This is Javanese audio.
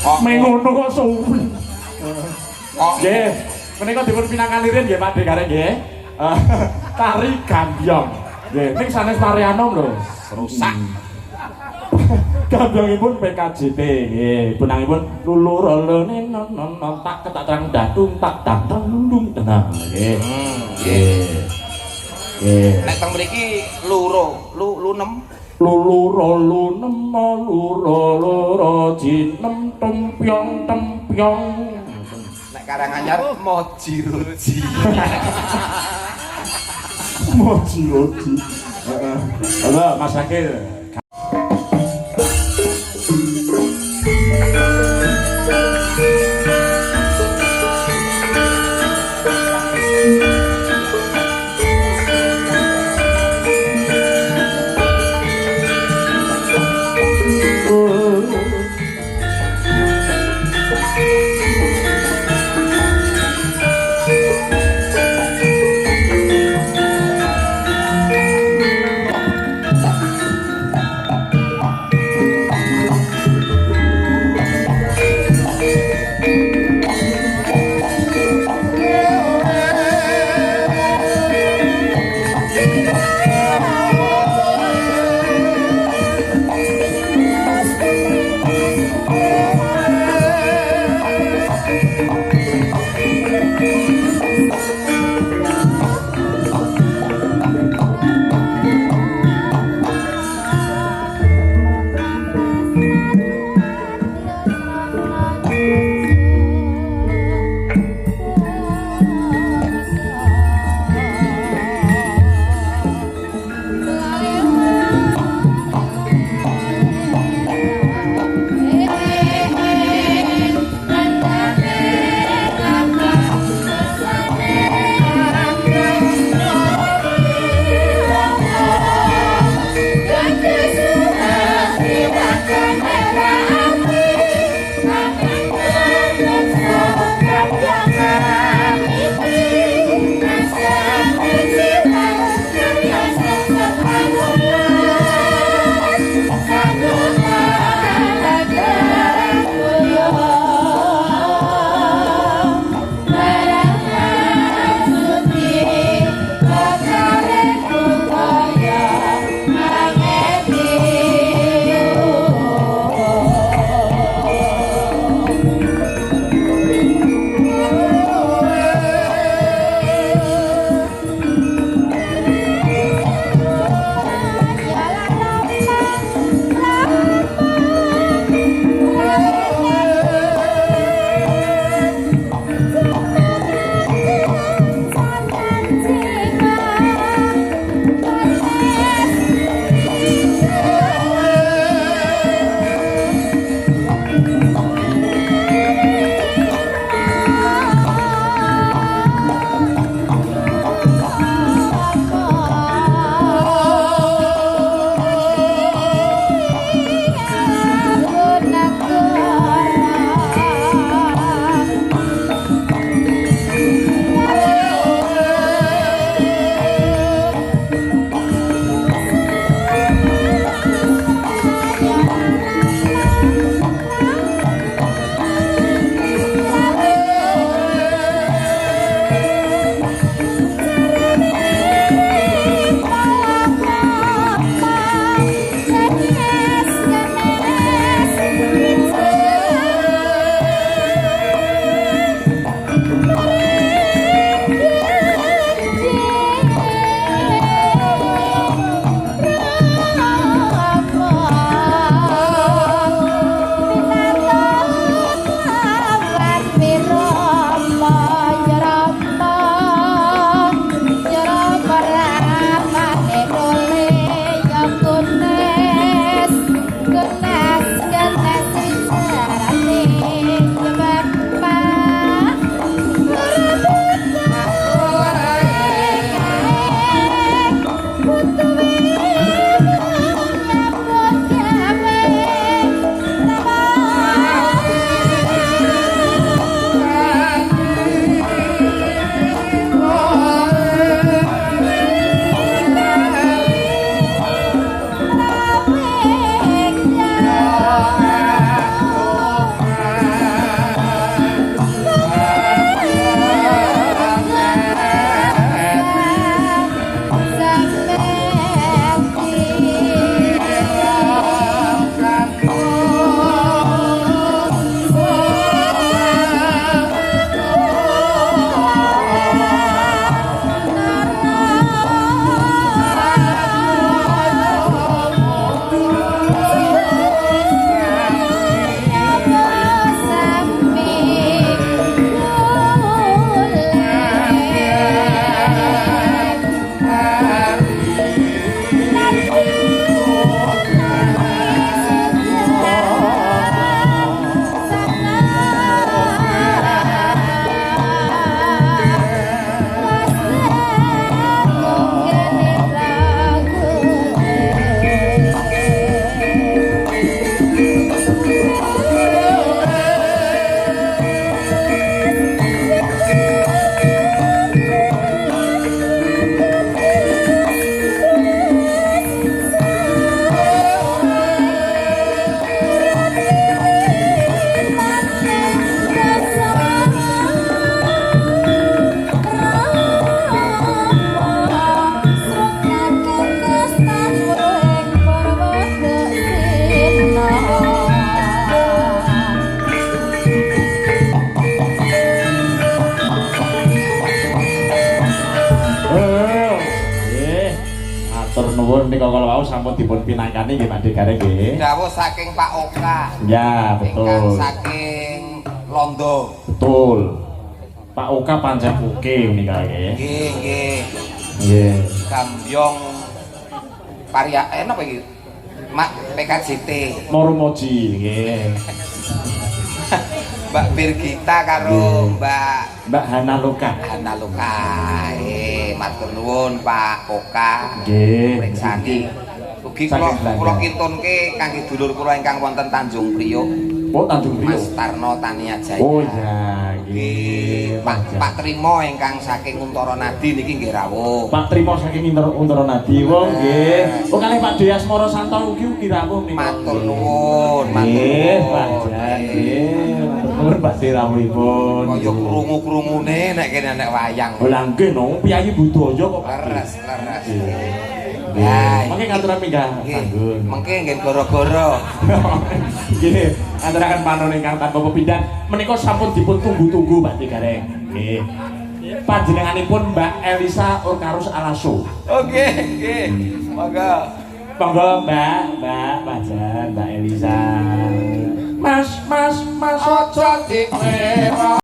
mengono kok suwi. Nggih, menika dipun pinanganirin nggih Pak Dekareng nggih. Tari gambyong. Nggih, ning sanes Marianom lho, rusak. Gambyongipun PKJP nggih, punangipun lulurolone non tak ketak terang datung tak tantang lundung tenang nggih. Nggih. Nggih. Nek teng mriki luro, lunem. Luluro lunem luro jinem tempyong. Nek Karanganyar moji roji. Moji roji. Halo Mas Akil. nuwun nika kala wau sampun dipun pinangkani nggih Pak Gareng nggih. Dawuh saking Pak Oka. Ya, Ingkang betul. saking Londo. Betul. Pak Oka pancen oke menika nggih. Nggih, nggih. Nggih. Gambyong Parya apa iki? Mak PKJT. Morumoji nggih. Mbak Birgita karo Mbak Hana Loka. Hana Luka. Matur nuwun Pak Oka. Nggih. Priksani. Ugi Saking Belanda. kula kintunke kangge dulur kula ingkang wonten Tanjung Priok. Oh, Tanjung Priok. Mas Tarno Tania Jaya. Oh iya, nggih. Pak Trimo ingkang saking Untara Nadi niki nggih rawuh. Pak Trimo saking Untara Nadi wong nggih. Oh kalih Pak Deas Moro Santo ugi rawuh menika. Matur nuwun, matur Nggih, Pak nuwun. Jan nggih. Matur nuwun Pak rawuhipun. Kaya krungu-krungune nek kene nek wayang. Lah nggih no, piyayi budaya kok Pak. Leres. Nggih. Mangke ngaturan minggah Nggih. panggon. Mengke nggih gara-gara. Nggih, aturaken panon ingkang tanpa pepindhan menika sampun dipun tunggu-tunggu Pak Gareng. Nggih. Panjenenganipun Mbak Elisa Urkarus Alaso. Oke, nggih. Monggo. Monggo Mbak Jan, Mbak Elisa. Mas, aja dikira.